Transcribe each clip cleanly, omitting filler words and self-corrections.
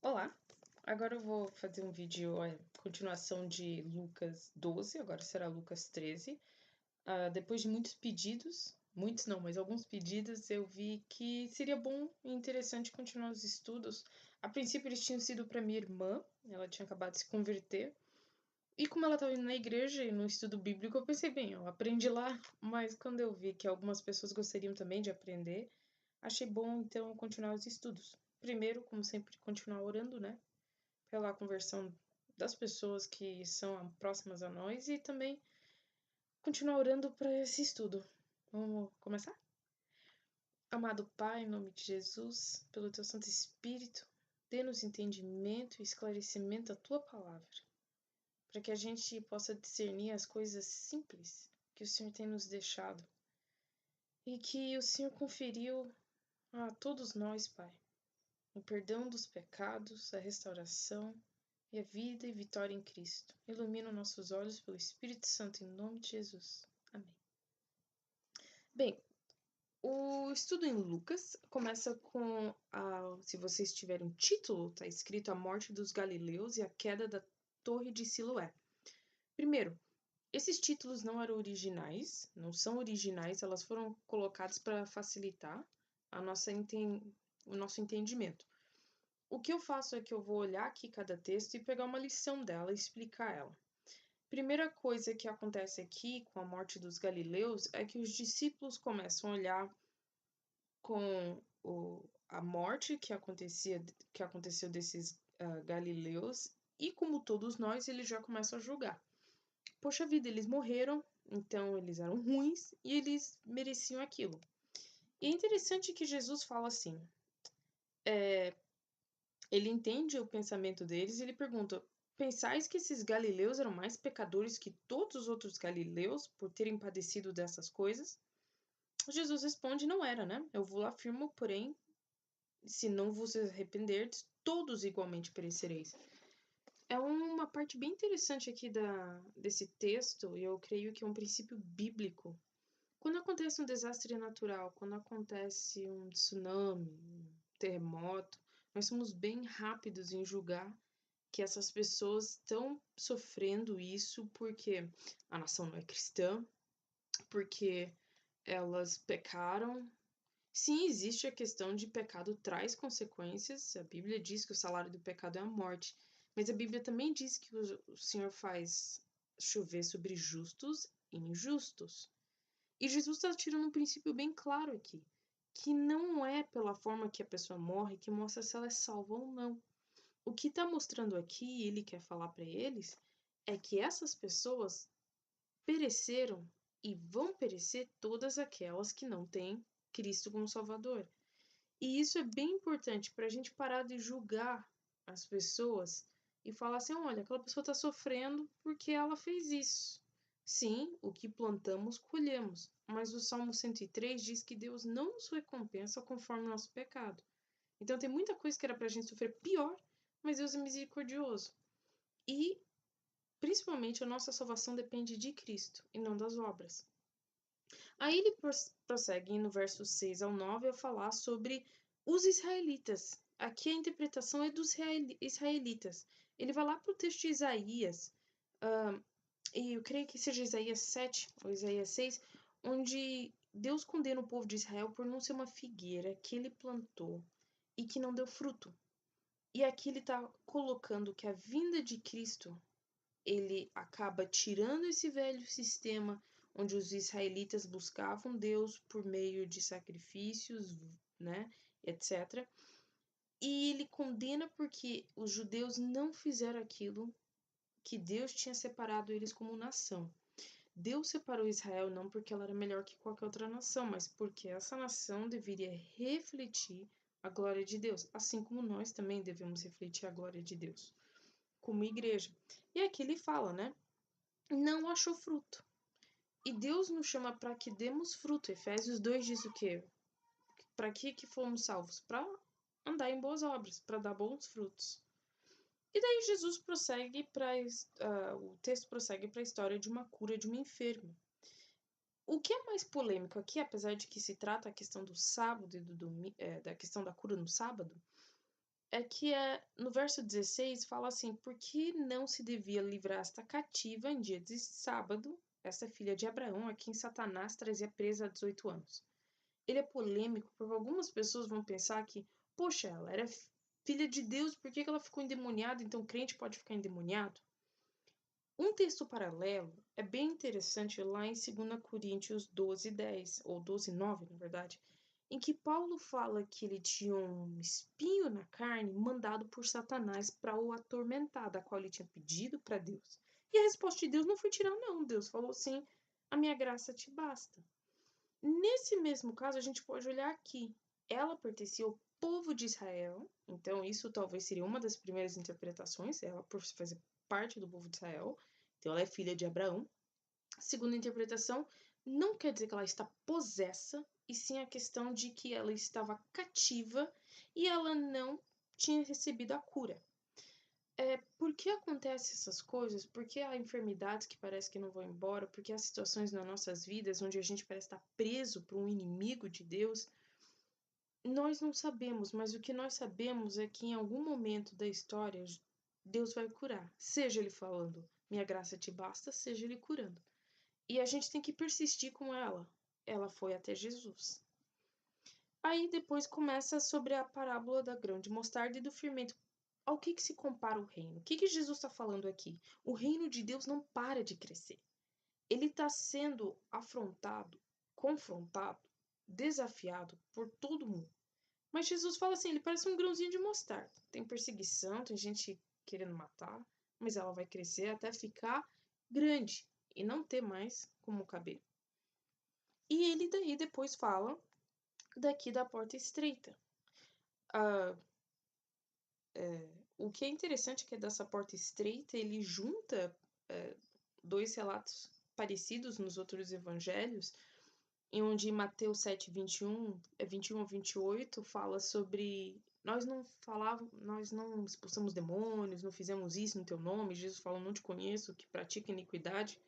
Olá, agora eu vou fazer um vídeo, continuação de Lucas 12, agora será Lucas 13. Depois de muitos pedidos, muitos não, mas alguns pedidos, eu vi que seria bom e interessante continuar os estudos. A princípio eles tinham sido para minha irmã, ela tinha acabado de se converter, e como ela estava indo na igreja e no estudo bíblico, eu pensei, bem, eu aprendi lá, mas quando eu vi que algumas pessoas gostariam também de aprender, achei bom então continuar os estudos. Primeiro, como sempre, continuar orando, né? Pela conversão das pessoas que são próximas a nós e também continuar orando para esse estudo. Vamos começar? Amado Pai, em nome de Jesus, pelo teu Santo Espírito, dê-nos entendimento e esclarecimento da tua palavra, para que a gente possa discernir as coisas simples que o Senhor tem nos deixado e que o Senhor conferiu a todos nós, Pai, o perdão dos pecados, a restauração e a vida e vitória em Cristo. Ilumina nossos olhos pelo Espírito Santo, em nome de Jesus. Amém. Bem, o estudo em Lucas começa com, se vocês tiverem um título, está escrito A Morte dos Galileus e a Queda da Torre de Siloé. Primeiro, esses títulos não eram originais, não são originais, elas foram colocadas para facilitar o nosso entendimento. O que eu faço é que eu vou olhar aqui cada texto e pegar uma lição dela e explicar ela. Primeira coisa que acontece aqui com a morte dos galileus é que os discípulos começam a olhar com a morte que aconteceu desses galileus e, como todos nós, eles já começam a julgar. Poxa vida, eles morreram, então eles eram ruins e eles mereciam aquilo. E é interessante que Jesus fala assim, ele entende o pensamento deles e ele pergunta: pensais que esses galileus eram mais pecadores que todos os outros galileus por terem padecido dessas coisas? Jesus responde: não era, né? Eu vos afirmo, porém, se não vos arrependerdes, todos igualmente perecereis. É uma parte bem interessante aqui desse texto, e eu creio que é um princípio bíblico. Quando acontece um desastre natural, quando acontece um tsunami, um terremoto, nós somos bem rápidos em julgar que essas pessoas estão sofrendo isso porque a nação não é cristã, porque elas pecaram. Sim, existe a questão de pecado traz consequências. A Bíblia diz que o salário do pecado é a morte, mas a Bíblia também diz que o Senhor faz chover sobre justos e injustos. E Jesus está tirando um princípio bem claro aqui, que não é pela forma que a pessoa morre que mostra se ela é salva ou não. O que está mostrando aqui, ele quer falar para eles, é que essas pessoas pereceram e vão perecer todas aquelas que não têm Cristo como Salvador. E isso é bem importante para a gente parar de julgar as pessoas e falar assim: olha, aquela pessoa está sofrendo porque ela fez isso. Sim, o que plantamos, colhemos. Mas o Salmo 103 diz que Deus não nos recompensa conforme o nosso pecado. Então tem muita coisa que era para a gente sofrer pior, mas Deus é misericordioso. E, principalmente, a nossa salvação depende de Cristo e não das obras. Aí ele prossegue no verso 6 ao 9 a falar sobre os israelitas. Aqui a interpretação é dos israelitas. Ele vai lá para o texto de Isaías, e eu creio que seja Isaías 7 ou Isaías 6, onde Deus condena o povo de Israel por não ser uma figueira que ele plantou e que não deu fruto. E aqui ele está colocando que a vinda de Cristo, ele acaba tirando esse velho sistema onde os israelitas buscavam Deus por meio de sacrifícios, né, etc. E ele condena porque os judeus não fizeram aquilo que Deus tinha separado eles como nação. Deus separou Israel não porque ela era melhor que qualquer outra nação, mas porque essa nação deveria refletir a glória de Deus, assim como nós também devemos refletir a glória de Deus, como igreja. E aqui ele fala, né? Não achou fruto. E Deus nos chama para que demos fruto. Efésios 2 diz o quê? Para que fomos salvos? Para andar em boas obras, para dar bons frutos. E daí Jesus prossegue para o texto prossegue para a história de uma cura de um enfermo. O que é mais polêmico aqui, apesar de que se trata a questão do sábado e da questão da cura no sábado, é que no verso 16 fala assim: por que não se devia livrar esta cativa em dia de sábado, essa filha de Abraão, a quem Satanás trazia presa há 18 anos? Ele é polêmico porque algumas pessoas vão pensar que, poxa, ela era filha de Deus, por que ela ficou endemoniada? Então crente pode ficar endemoniado? Um texto paralelo é bem interessante lá em 2 Coríntios 12:10, ou 12:9, na verdade, em que Paulo fala que ele tinha um espinho na carne mandado por Satanás para o atormentar, da qual ele tinha pedido para Deus. E a resposta de Deus não foi tirar, não. Deus falou assim: a minha graça te basta. Nesse mesmo caso, a gente pode olhar aqui. Ela pertencia ao povo de Israel, então isso talvez seria uma das primeiras interpretações, ela por fazer parte do povo de Israel, então ela é filha de Abraão. A segunda interpretação não quer dizer que ela está possessa, e sim a questão de que ela estava cativa e ela não tinha recebido a cura. Por que acontecem essas coisas? Por que há enfermidades que parece que não vão embora? Por que há situações nas nossas vidas onde a gente parece estar preso por um inimigo de Deus? Nós não sabemos, mas o que nós sabemos é que em algum momento da história Deus vai curar. Seja Ele falando, minha graça te basta, seja Ele curando. E a gente tem que persistir com ela. Ela foi até Jesus. Aí depois começa sobre a parábola da grão de mostarda e do fermento. Ao que se compara o reino? O que Jesus está falando aqui? O reino de Deus não para de crescer. Ele está sendo afrontado, confrontado, desafiado por todo mundo. Mas Jesus fala assim, ele parece um grãozinho de mostarda. Tem perseguição, tem gente querendo matar, mas ela vai crescer até ficar grande e não ter mais como caber. E ele daí depois fala daqui da porta estreita. O que é interessante é que dessa porta estreita ele junta dois relatos parecidos nos outros evangelhos, em onde Mateus 7:21, 21 a 28 fala sobre nós não expulsamos demônios, não fizemos isso no teu nome. Jesus fala, não te conheço, que pratica iniquidade.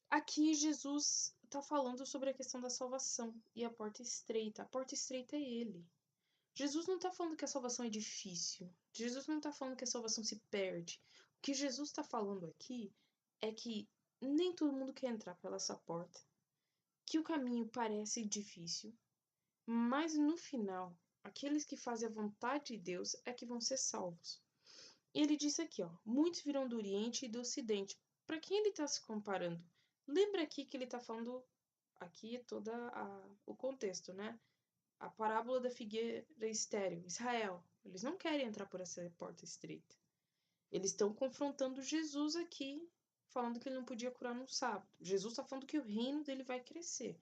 Aqui Jesus está falando sobre a questão da salvação e a porta estreita. A porta estreita é ele. Jesus não está falando que a salvação é difícil. Jesus não está falando que a salvação se perde. O que Jesus está falando aqui é que nem todo mundo quer entrar pela essa porta. Que o caminho parece difícil, mas no final, aqueles que fazem a vontade de Deus é que vão ser salvos. E ele disse aqui, ó, muitos virão do Oriente e do Ocidente. Para quem ele está se comparando? Lembra aqui que ele está falando, aqui todo o contexto, né? A parábola da figueira estéril, Israel. Eles não querem entrar por essa porta estreita. Eles estão confrontando Jesus aqui, falando que ele não podia curar no sábado. Jesus está falando que o reino dele vai crescer.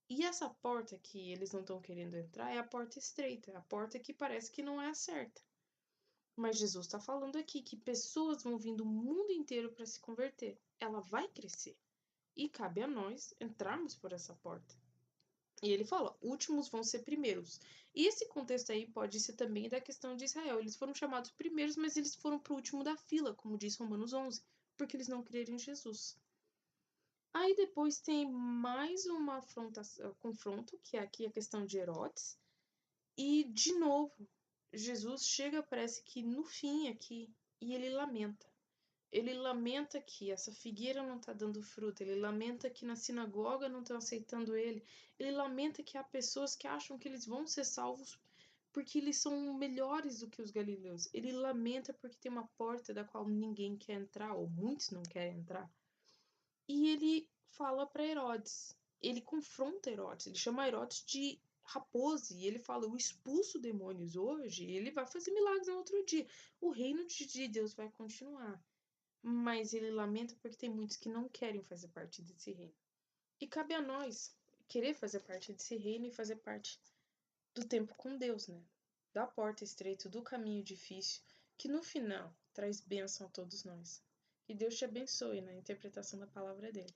E essa porta que eles não estão querendo entrar é a porta estreita, a porta que parece que não é a certa. Mas Jesus está falando aqui que pessoas vão vir do mundo inteiro para se converter. Ela vai crescer. E cabe a nós entrarmos por essa porta. E ele fala, últimos vão ser primeiros. E esse contexto aí pode ser também da questão de Israel. Eles foram chamados primeiros, mas eles foram para o último da fila, como diz Romanos 11, porque eles não creram em Jesus. Aí depois tem mais uma confronto, que é aqui a questão de Herodes. E, de novo, Jesus chega, parece que no fim aqui, e ele lamenta. Ele lamenta que essa figueira não está dando fruto. Ele lamenta que na sinagoga não estão aceitando ele. Ele lamenta que há pessoas que acham que eles vão ser salvos porque eles são melhores do que os galileus. Ele lamenta porque tem uma porta da qual ninguém quer entrar, ou muitos não querem entrar. E ele fala para Herodes. Ele confronta Herodes. Ele chama Herodes de raposa. E ele fala: eu expulso demônios hoje. E ele vai fazer milagres no outro dia. O reino de Deus vai continuar. Mas ele lamenta porque tem muitos que não querem fazer parte desse reino. E cabe a nós querer fazer parte desse reino e fazer parte do tempo com Deus, né? Da porta estreita, do caminho difícil, que no final traz bênção a todos nós. Que Deus te abençoe na interpretação da palavra dele.